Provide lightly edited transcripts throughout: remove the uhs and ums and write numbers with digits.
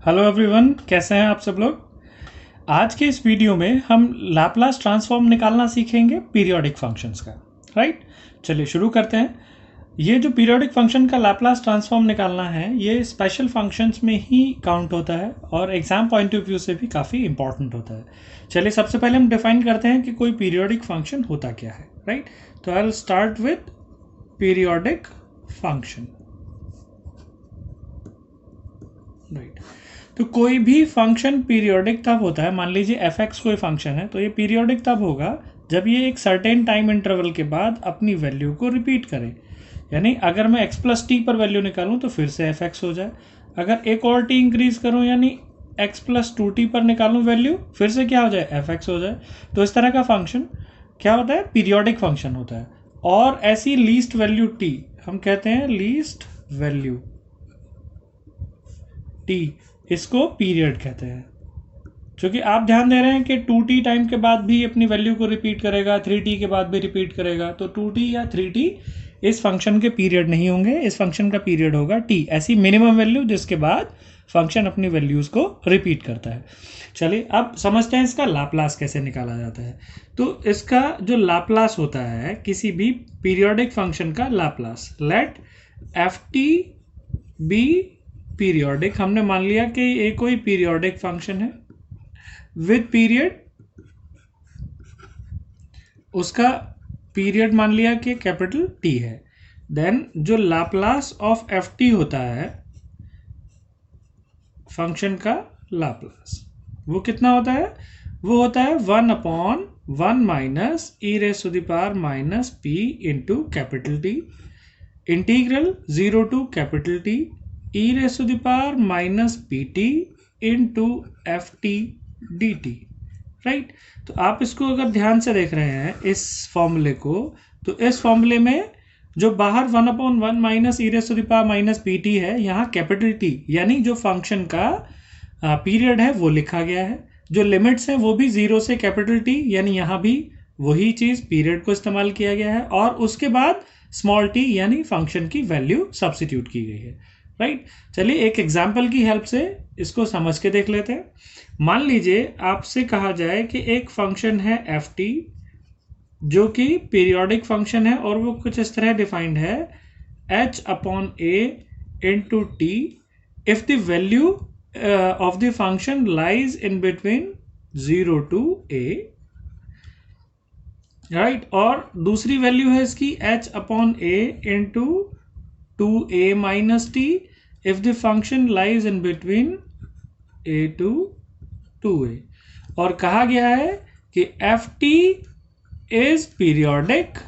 Hello everyone, कैसे हैं आप सब लोग। आज के इस वीडियो में हम लैपलास ट्रांसफॉर्म निकालना सीखेंगे पीरियोडिक फंक्शंस का। राइट, चलिए शुरू करते हैं। ये जो पीरियोडिक फंक्शन का लैपलास ट्रांसफॉर्म निकालना है ये स्पेशल फंक्शंस में ही काउंट होता है और एग्जाम पॉइंट ऑफ व्यू से भी काफ़ी इंपॉर्टेंट होता है। चलिए सबसे पहले हम डिफाइन करते हैं कि कोई पीरियोडिक फंक्शन होता क्या है। राइट, तो I will start with periodic function. Right, तो कोई भी फंक्शन पीरियोडिक तब होता है, मान लीजिए एफ एक्स कोई फंक्शन है तो ये पीरियोडिक तब होगा जब ये एक सर्टेन टाइम इंटरवल के बाद अपनी वैल्यू को रिपीट करे। यानी अगर मैं x प्लस टी पर वैल्यू निकालूं तो फिर से एफ एक्स हो जाए, अगर एक और टी इंक्रीज करूं यानी x प्लस टू टी पर निकालूं वैल्यू फिर से क्या हो जाए, एफ एक्स हो जाए। तो इस तरह का फंक्शन क्या होता है, पीरियोडिक फंक्शन होता है। और ऐसी लीस्ट वैल्यू टी हम कहते हैं लीस्ट वैल्यू टी, इसको पीरियड कहते हैं। क्योंकि आप ध्यान दे रहे हैं कि 2t टाइम के बाद भी अपनी वैल्यू को रिपीट करेगा, 3t के बाद भी रिपीट करेगा, तो 2t या 3t इस फंक्शन के पीरियड नहीं होंगे, इस फंक्शन का पीरियड होगा t, ऐसी मिनिमम वैल्यू जिसके बाद फंक्शन अपनी वैल्यूज को रिपीट करता है। चलिए अब समझते हैं इसका लाप्लास कैसे निकाला जाता है। तो इसका जो लाप्लास होता है किसी भी पीरियोडिक फंक्शन का Laplace, let f t be periodic. हमने मान लिया कि ये कोई पीरियोडिक फंक्शन है विद पीरियड, उसका पीरियड मान लिया कि कैपिटल टी है। देन जो लाप्लास ऑफ एफ टी होता है फंक्शन का लाप्लास, वो कितना होता है, वो होता है 1/1 minus e raise to the power minus p into capital T integral 0 to capital T e raise to the power minus P T into F T D T. Right, तो आप इसको अगर ध्यान से देख रहे हैं इस फॉर्मूले को, तो इस फॉर्मूले में जो बाहर 1/1 minus e raise to the power minus P t है, यहाँ कैपिटल टी यानी जो फंक्शन का पीरियड है वो लिखा गया है। जो लिमिट्स हैं वो भी 0 से कैपिटल टी यानी यहाँ भी वही चीज़ पीरियड को इस्तेमाल किया गया है, और उसके बाद स्मॉल टी यानी फंक्शन की वैल्यू सब्सिट्यूट की गई है। राइट, चलिए एक एग्जाम्पल की हेल्प से इसको समझ के देख लेते हैं। मान लीजिए आपसे कहा जाए कि एक फंक्शन है एफ टी जो कि पीरियोडिक फंक्शन है और वो कुछ इस तरह डिफाइंड है h/a into T if the value of the function lies in between 0 to a। Right, और दूसरी वैल्यू है इसकी h/a into 2a minus T if the function lies in between a to 2a। और कहा गया है कि एफ टी इज पीरियोडिक,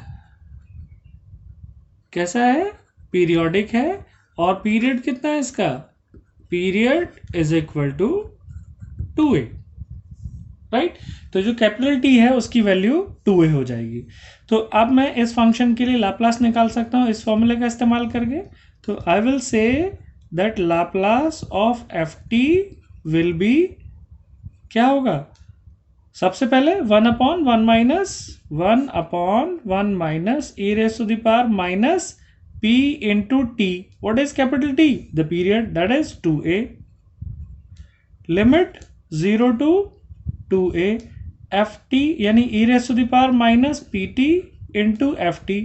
कैसा है, पीरियोडिक है। और पीरियड कितना है इसका, period is equal to 2a। Right, तो जो कैपिटल टी है उसकी वैल्यू 2a हो जाएगी। तो अब मैं इस फंक्शन के लिए लाप्लास निकाल सकता हूं इस फॉर्मूले का इस्तेमाल करके। तो I will say that Laplace of F T will be, क्या होगा, सबसे पहले 1/1 minus e raise to the power minus p into T. What is capital T, the period, that is 2a। Limit 0 to 2a F T यानी e raise to the power minus P T into F T.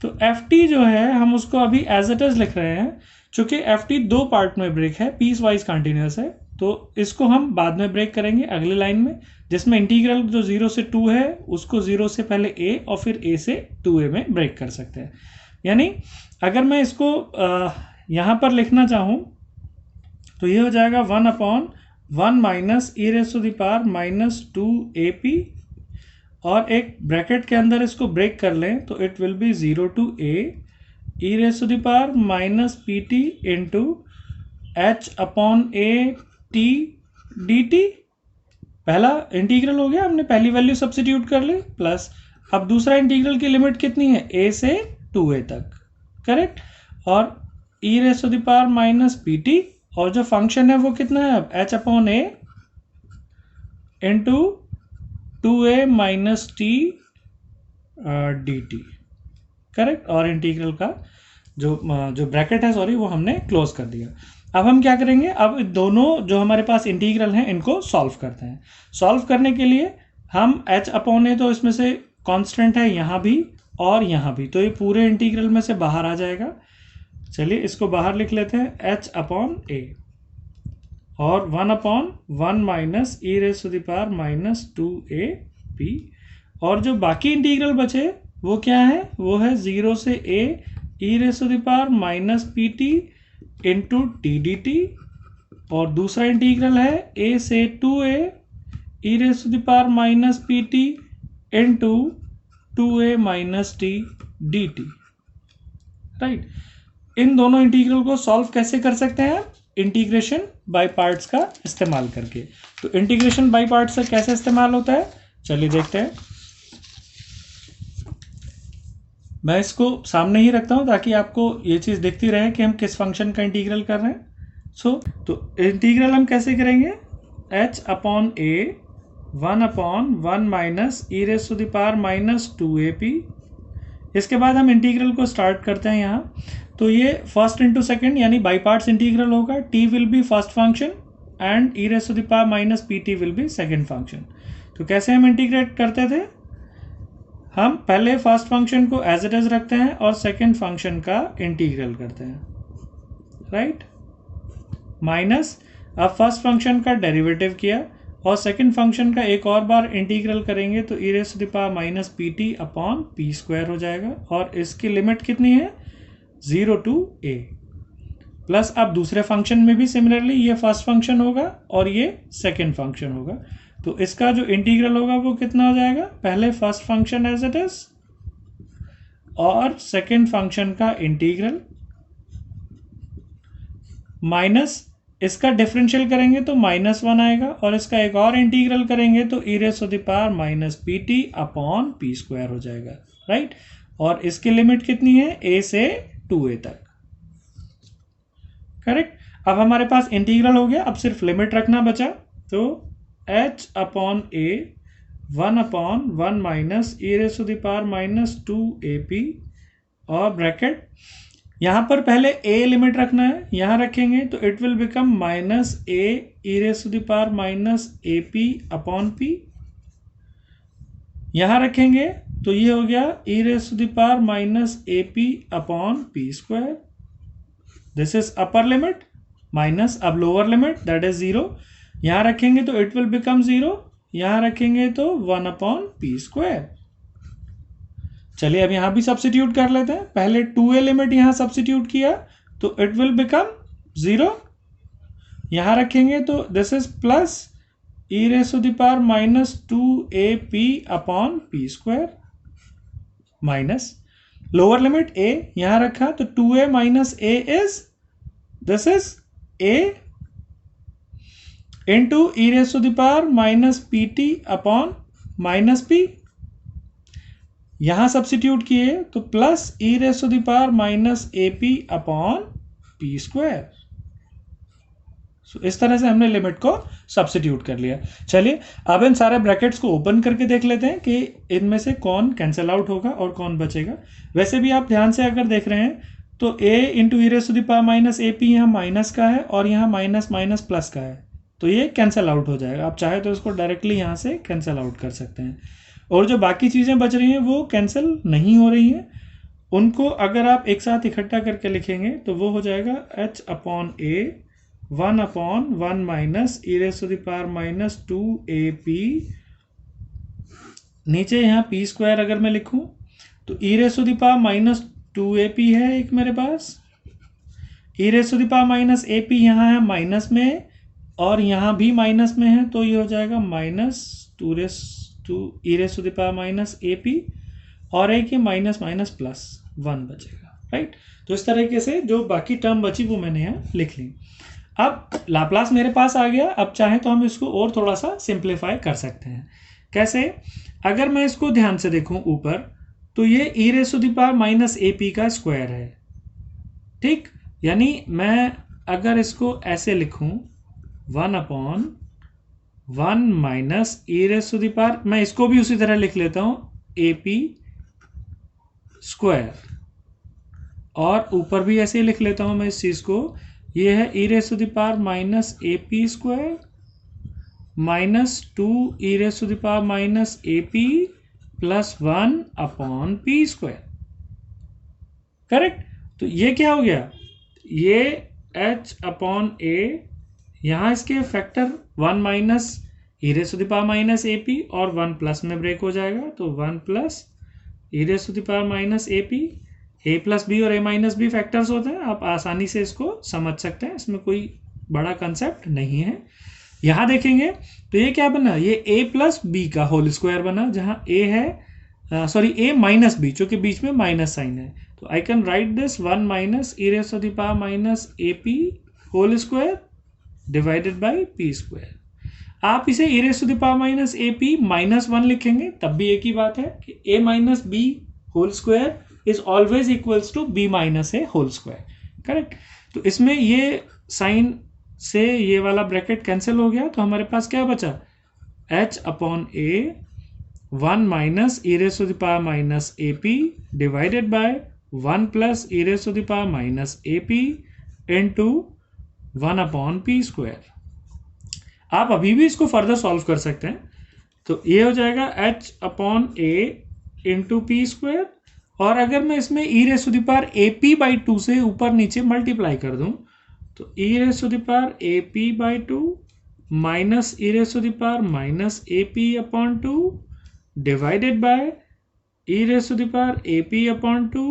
तो F T जो है हम उसको अभी as it is लिख रहे हैं, चूंकि एफ टी दो पार्ट में ब्रेक है, पीस वाइज कंटिन्यूस है, तो इसको हम बाद में ब्रेक करेंगे अगली लाइन में, जिसमें इंटीग्रल जो 0 से 2 है उसको 0 से पहले a और फिर a से 2a में ब्रेक कर सकते हैं। यानी अगर मैं इसको यहाँ पर लिखना चाहूँ तो ये हो जाएगा 1/1 minus e raise to the power minus 2ap, और एक ब्रैकेट के अंदर इसको ब्रेक कर लें तो it will be 0 to a e raise to the power minus P T into h/a t D t. पहला इंटीग्रल हो गया, हमने पहली वैल्यू सब्सिट्यूट कर ली, प्लस अब दूसरा इंटीग्रल की लिमिट कितनी है, a से 2a तक, करेक्ट। और e raise to the power minus P t, और जो फंक्शन है वो कितना है अब h/a into 2a minus T D t, correct. और इंटीग्रल का जो ब्रैकेट है, सॉरी, वो हमने क्लोज कर दिया। अब हम क्या करेंगे, अब दोनों जो हमारे पास इंटीग्रल हैं इनको सॉल्व करते हैं। सॉल्व करने के लिए हम h अपॉन ए, तो इसमें से कांस्टेंट है यहाँ भी और यहाँ भी, तो ये पूरे इंटीग्रल में से बाहर आ जाएगा। चलिए इसको बाहर लिख लेते हैं, h अपॉन ए और 1 upon 1 minus e raise to the power minus 2ab, और जो बाकी इंटीग्रल बचे वो क्या है, वो है 0 से a e raise to the power minus P T into T D T, और दूसरा इंटीग्रल है a से 2a e raise to the power minus P T into 2a minus T D T. Right, इन दोनों integral को solve कैसे कर सकते हैं, इंटीग्रेशन बाय पार्ट्स का इस्तेमाल करके। तो इंटीग्रेशन बाय पार्ट्स से कैसे इस्तेमाल होता है, चलिए देखते हैं। मैं इसको सामने ही रखता हूं ताकि आपको ये चीज दिखती रहे कि हम किस फंक्शन का इंटीग्रल कर रहे हैं। तो इंटीग्रल हम कैसे करेंगे, h upon a 1 upon 1 minus e raise to the power minus 2ab। इसके बाद हम इंटीग्रल को स्टार्ट करते हैं यहाँ, तो ये फर्स्ट इंटू सेकेंड यानी बाई पार्ट्स इंटीग्रल होगा। t will be first function and e raise to the power minus P t will be second function. तो कैसे हम इंटीग्रेट करते थे, हम पहले फर्स्ट फंक्शन को एज इट इज रखते हैं और सेकेंड फंक्शन का इंटीग्रल करते हैं, राइट। माइनस, अब फर्स्ट फंक्शन का डेरिवेटिव किया और सेकेंड फंक्शन का एक और बार इंटीग्रल करेंगे तो e raise to the power minus P T upon P square हो जाएगा, और इसकी लिमिट कितनी है 0 टू a। प्लस अब दूसरे फंक्शन में भी सिमिलरली ये फर्स्ट फंक्शन होगा और ये सेकेंड फंक्शन होगा, तो इसका जो इंटीग्रल होगा वो कितना हो जाएगा, पहले first function as it is और सेकेंड फंक्शन का इंटीग्रल माइनस इसका डिफरेंशियल करेंगे तो -1 आएगा, और इसका एक और इंटीग्रल करेंगे तो e raise to the power minus P T upon P square हो जाएगा, राइट। और इसकी लिमिट कितनी है, a से 2a तक, करेक्ट। अब हमारे पास इंटीग्रल हो गया, अब सिर्फ लिमिट रखना बचा, तो h upon a 1 upon 1 minus e raise to the power minus 2ab, और ब्रैकेट यहाँ पर पहले a लिमिट रखना है, यहाँ रखेंगे तो it will become minus a e raise to the power minus ap upon p। यहाँ रखेंगे तो ये हो गया e raise to the power minus ap upon p square. This is upper limit minus, अब लोअर लिमिट दैट इज 0, यहाँ रखेंगे तो इट विल बिकम 0, यहाँ रखेंगे तो 1 अपॉन p स्क्वायर। चलिए अब यहाँ भी सब्स्टिट्यूट कर लेते हैं, पहले 2a लिमिट यहाँ सब्स्टिट्यूट किया तो इट विल बिकम 0, यहाँ रखेंगे तो this is plus e raise to the power minus 2ab upon p square, minus lower limit a यहाँ रखा तो 2a minus a is this is a into e raise to the power minus P T upon minus p, यहां substitute किए तो plus e raise to the power minus ap upon p square. So इस तरह से हमने limit को substitute कर लिया। चलिए अब इन सारे ब्रैकेट्स को ओपन करके देख लेते हैं कि इनमें से कौन कैंसिल आउट होगा और कौन बचेगा। वैसे भी आप ध्यान से अगर देख रहे हैं तो a into e raise to the power minus ap यहाँ माइनस का है और यहाँ माइनस माइनस प्लस का है, तो ये कैंसिल आउट हो जाएगा। आप चाहे तो इसको डायरेक्टली यहाँ से कैंसिल आउट कर सकते हैं, और जो बाकी चीज़ें बच रही हैं वो कैंसिल नहीं हो रही हैं, उनको अगर आप एक साथ इकट्ठा करके लिखेंगे तो वो हो जाएगा h upon a 1 upon 1 minus e raise to the power minus 2ab, नीचे यहाँ p स्क्वायर अगर मैं लिखूं तो e raise to the power minus 2ab है एक मेरे पास, e raise to the power minus ap यहाँ है माइनस में और यहाँ भी माइनस में है, तो ये हो जाएगा minus 2 e raise to the power minus ap, और एक ये माइनस माइनस प्लस 1 बचेगा, राइट। तो इस तरीके से जो बाकी टर्म बची वो मैंने यहाँ लिख ली। अब लाप्लास मेरे पास आ गया, अब चाहे तो हम इसको और थोड़ा सा सिंप्लीफाई कर सकते हैं। कैसे, अगर मैं इसको ध्यान से देखूं ऊपर तो ये e raise to the power minus ap का स्क्वायर है, ठीक। यानी मैं अगर इसको ऐसे लिखूं 1 upon 1 minus e raise to the power, मैं इसको भी उसी तरह लिख लेता हूं ap स्क्वायर, और ऊपर भी ऐसे ही लिख लेता हूं मैं इस चीज को ये है e raise to the power minus A P square minus 2 e raise to the power minus A P plus 1 upon P square. Correct. तो ये क्या हो गया, ये h अपॉन ए, यहाँ इसके factor 1 minus e raise to the power minus A p और 1 plus में ब्रेक हो जाएगा, तो 1 plus e raise to the power minus A p. A plus b और ए माइनस बी फैक्टर्स होते हैं, आप आसानी से इसको समझ सकते हैं, इसमें कोई बड़ा कंसेप्ट नहीं है। यहाँ देखेंगे तो ये क्या बना, ये ए प्लस बी का होल स्क्वायर बना, जहाँ ए है सॉरी ए माइनस बी, चूंकि बीच में माइनस साइन है, तो I can write this 1 minus e raise to the power minus A P whole square divided by P square. आप इसे A raise to the power minus A P minus 1 लिखेंगे तब भी एक ही बात है कि A minus B whole square is always equals to B minus A whole square. Correct. तो इसमें ये साइन से ये वाला ब्रैकेट कैंसिल हो गया, तो हमारे पास क्या बचा, h upon a 1 minus e raise to the power minus A p divided by 1 plus e raise to the power minus A p into 1 upon P square. आप अभी भी इसको फर्दर सॉल्व कर सकते हैं, तो ये हो जाएगा h upon A into P square, और अगर मैं इसमें e raise to the power A P by 2 से ऊपर नीचे मल्टीप्लाई कर दूं, तो e raise to the power A P by 2 minus e raise to the power minus A P upon 2 divided by e raise to the power A P upon 2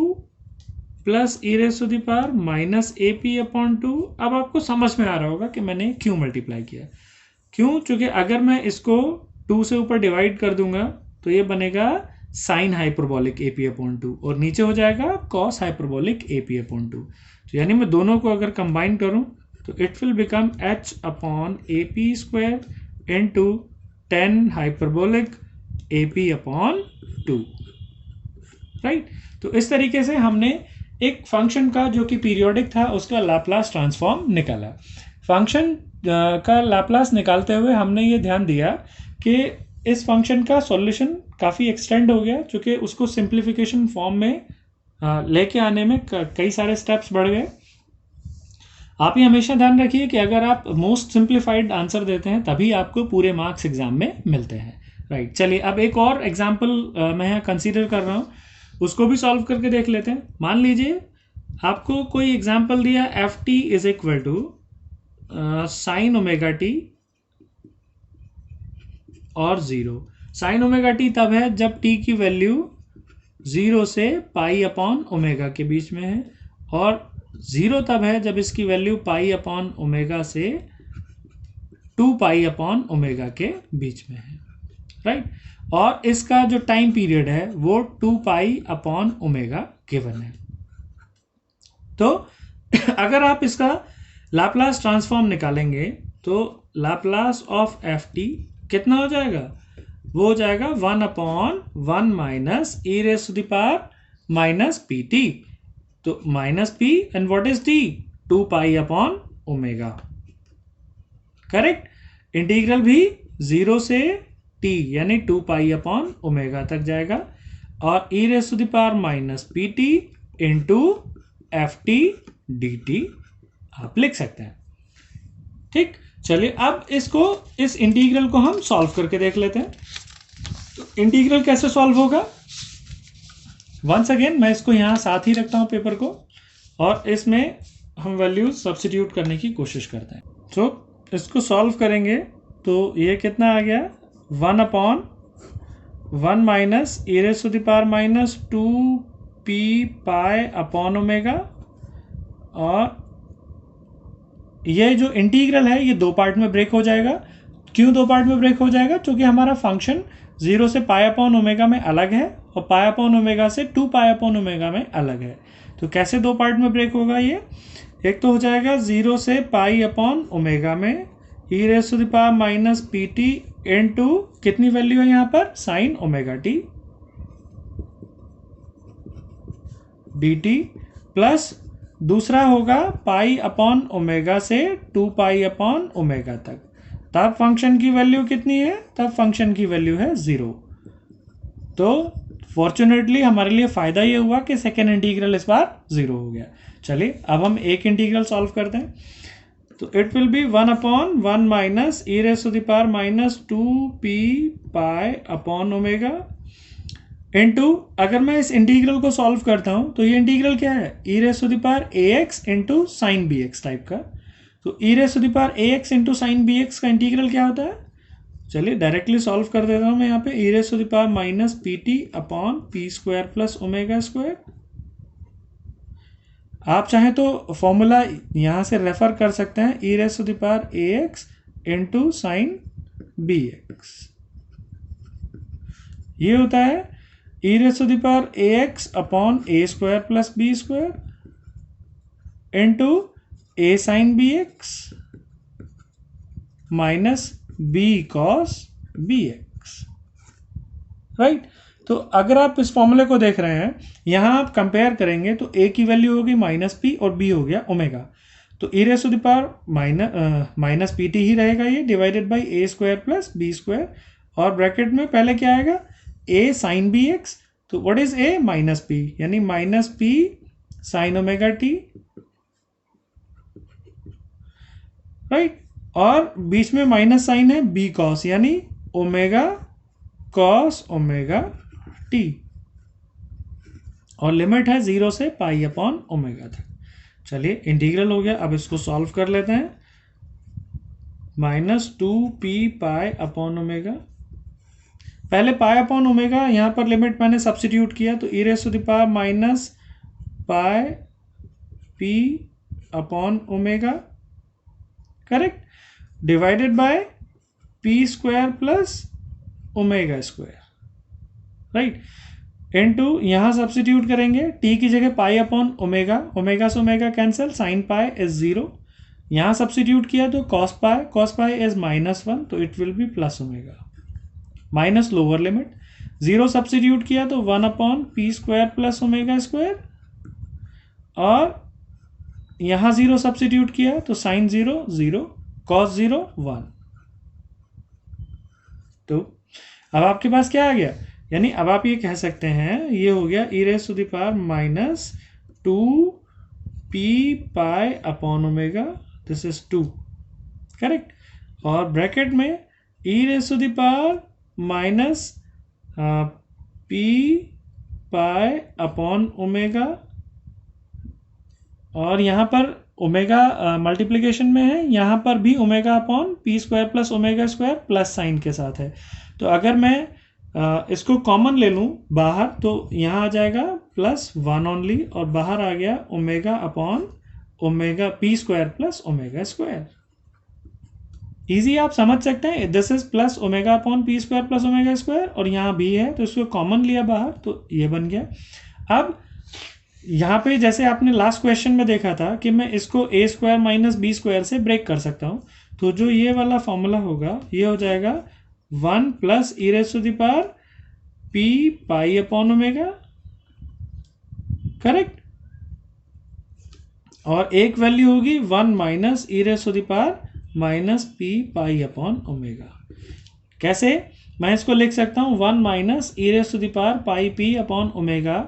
plus e raise to the power minus A P upon 2। अब आपको समझ में आ रहा होगा कि मैंने क्यों multiply किया, क्यों, चूंकि अगर मैं इसको 2 से ऊपर डिवाइड कर दूंगा तो ये बनेगा साइन हाइपरबोलिक ए पी अपॉन 2 और नीचे हो जाएगा कॉस हाइपरबोलिक ए पी अपॉन 2। तो यानी मैं दोनों को अगर कंबाइन करूं तो it will become h upon A P square into 10 hyperbolic A P upon 2। Right. तो इस तरीके से हमने एक फंक्शन का जो कि पीरियोडिक था उसका लैपलास ट्रांसफॉर्म निकाला। फंक्शन का लैपलास निकालते हुए हमने ये ध्यान दिया कि इस फंक्शन का सॉल्यूशन काफ़ी एक्सटेंड हो गया, चूँकि उसको सिंप्लीफिकेशन फॉर्म में लेके आने में कई सारे स्टेप्स बढ़ गए। आप ये हमेशा ध्यान रखिए कि अगर आप मोस्ट सिंप्लीफाइड आंसर देते हैं तभी आपको पूरे मार्क्स एग्जाम में मिलते हैं। राइट। चलिए अब एक और एग्जाम्पल मैं यहाँ कंसीडर कर रहा हूँ, उसको भी सॉल्व करके देख लेते हैं। मान लीजिए आपको कोई एग्जाम्पल दिया f t is equal to sine omega t और 0। साइन ओमेगा टी तब है जब टी की वैल्यू 0 से पाई अपॉन ओमेगा के बीच में है, और 0 तब है जब इसकी वैल्यू पाई अपॉन ओमेगा से 2 पाई अपॉन ओमेगा के बीच में है। राइट। और इसका जो टाइम पीरियड है वो 2 पाई अपॉन ओमेगा गिवन है। तो अगर आप इसका लाप्लास ट्रांसफॉर्म निकालेंगे तो लाप्लास ऑफ एफ टी कितना हो जाएगा, वो हो जाएगा 1 upon 1 minus e raise to the power minus P T. तो minus P and what is T, 2 pi upon omega. Correct. Integral भी 0 से टी यानी 2 पाई अपॉन ओमेगा तक जाएगा, और e raise to the power minus P T into F T D T आप लिख सकते हैं। ठीक। चलिए अब इसको, इस इंटीग्रल को हम सॉल्व करके देख लेते हैं। तो इंटीग्रल कैसे सॉल्व होगा, वंस अगेन मैं इसको यहाँ साथ ही रखता हूँ पेपर को, और इसमें हम वैल्यूज सब्स्टिट्यूट करने की कोशिश करते हैं। तो इसको सॉल्व करेंगे तो ये कितना आ गया, 1 upon 1 minus e raise to the power minus 2 p pi upon omega, और ये जो इंटीग्रल है ये 2 पार्ट में ब्रेक हो जाएगा। क्यों 2 पार्ट में ब्रेक हो जाएगा, क्योंकि हमारा फंक्शन 0 से पाई अपॉन ओमेगा में अलग है और पाई अपॉन ओमेगा से 2 पाई अपॉन ओमेगा में अलग है। तो कैसे 2 पार्ट में ब्रेक होगा ये, एक तो हो जाएगा 0 से पाई अपॉन ओमेगा में e raise to the power minus P t into कितनी वैल्यू है यहाँ पर, sine omega t D t, plus दूसरा होगा पाई अपॉन ओमेगा से 2 पाई अपॉन ओमेगा तक। तब फंक्शन की वैल्यू कितनी है, तब फंक्शन की वैल्यू है 0। तो फॉर्चुनेटली हमारे लिए फ़ायदा ये हुआ कि सेकेंड इंटीग्रल इस बार 0 हो गया। चलिए अब हम एक इंटीग्रल सॉल्व करते हैं। तो it will be 1/1 minus e raise to the power minus 2p pi upon omega into, अगर मैं इस इंटीग्रल को सॉल्व करता हूं तो ये इंटीग्रल क्या है, e raise to the power ax into sine bx type का। तो e raise to the power ax into sine bx का इंटीग्रल क्या होता है, चलिए डायरेक्टली सॉल्व कर देता हूं मैं यहाँ पे। E raise to the power minus pt upon P square plus omega square. आप चाहें तो फॉर्मूला यहाँ से रेफर कर सकते हैं, e raise to the power ax into sine bx। ये होता है e raise to the power ax upon a square plus b square into a sine bx minus b cos bx, right. तो अगर आप इस फॉर्मूले को देख रहे हैं, यहां आप कंपेयर करेंगे तो a की वैल्यू होगी माइनस p और b हो गया ओमेगा। तो e raise to the power minus pt ही रहेगा ये, divided by a square plus b square, और ब्रैकेट में पहले क्या आएगा a साइन bx। तो what is a, minus p, यानी minus p sine omega t, right. और बीच में माइनस साइन है b कॉस, यानी ओमेगा कॉस ओमेगा t, और लिमिट है 0 से पाई अपॉन ओमेगा तक। चलिए इंटीग्रल हो गया, अब इसको सॉल्व कर लेते हैं। Minus 2p pi upon omega, पहले पाई अपॉन ओमेगा, यहाँ पर लिमिट मैंने सब्स्टिट्यूट किया तो e raise to the power minus pi p upon omega, correct, divided by p square plus omega square, right, into यहाँ सब्स्टिट्यूट करेंगे, t की जगह पाई अपॉन ओमेगा, ओमेगा से omega cancel, sine pi is 0, यहाँ substitute किया तो cos pi is -1, तो it will B plus omega, minus lower limit, 0 substitute किया तो 1/p square plus omega square, और यहाँ 0 सब्स्टिट्यूट किया तो साइन 0 0, कॉस 0 1। तो अब आपके पास क्या आ गया, यानी अब आप ये कह सकते हैं ये हो गया e raise to the power minus 2p pi upon omega, this is 2, correct, और ब्रैकेट में e raise to the power minus p pi upon omega, और यहाँ पर ओमेगा मल्टीप्लिकेशन में है, यहाँ पर भी omega upon P square plus omega square plus sign के साथ है। तो अगर मैं इसको कॉमन ले लूँ बाहर तो यहाँ आ जाएगा +1 ओनली, और बाहर आ गया omega upon omega P square plus omega square. Easy आप समझ सकते हैं, this is plus omega upon P square plus omega square, और यहाँ भी है तो इसको कॉमन लिया बाहर तो ये बन गया। अब यहाँ पे जैसे आपने लास्ट क्वेश्चन में देखा था कि मैं इसको a square minus b square से ब्रेक कर सकता हूँ, तो जो ये वाला फॉर्मूला होगा ये हो जाएगा 1 plus e raise to the power p pi upon omega, correct, और एक वैल्यू होगी 1 minus e raise to the power minus p pi upon omega. कैसे, मैं इसको लिख सकता हूँ 1 minus e raise to the power pi p upon omega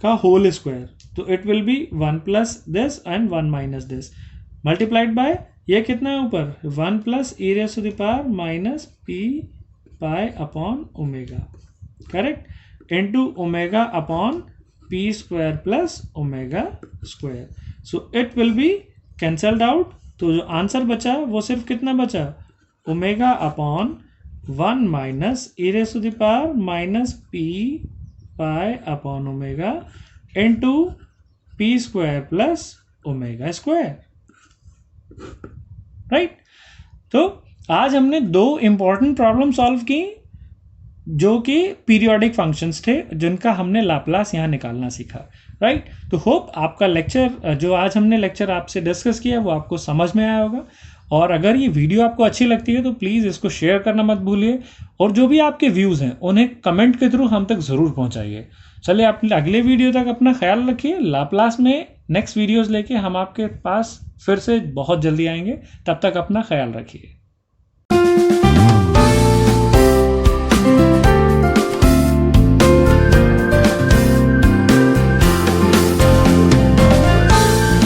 का होल स्क्वायर, तो it will be 1 plus this and 1 minus this multiplied by ये कितना है ऊपर 1 plus e raise to the power minus p pi upon omega, correct, into omega upon p square plus omega square. So it will be cancelled out, तो जो answer बचा वो सिर्फ कितना बचा, omega upon 1 minus e raise to the power minus p pi upon omega into p square plus omega square, right. तो आज हमने 2 इंपॉर्टेंट प्रॉब्लम सॉल्व की जो कि पीरियोडिक फंक्शंस थे, जिनका हमने लाप्लास यहाँ निकालना सीखा, राइट। तो होप आपका लेक्चर, जो आज हमने लेक्चर आपसे डिस्कस किया, वो आपको समझ में आया होगा, और अगर ये वीडियो आपको अच्छी लगती है तो प्लीज़ इसको शेयर करना मत भूलिए, और जो भी आपके व्यूज़ हैं उन्हें कमेंट के थ्रू हम तक ज़रूर पहुँचाइए। चलिए आप अगले वीडियो तक अपना ख्याल रखिए। लाप्लास में नेक्स्ट वीडियोज़ लेके हम आपके पास फिर से बहुत जल्दी आएंगे, तब तक अपना ख्याल रखिए।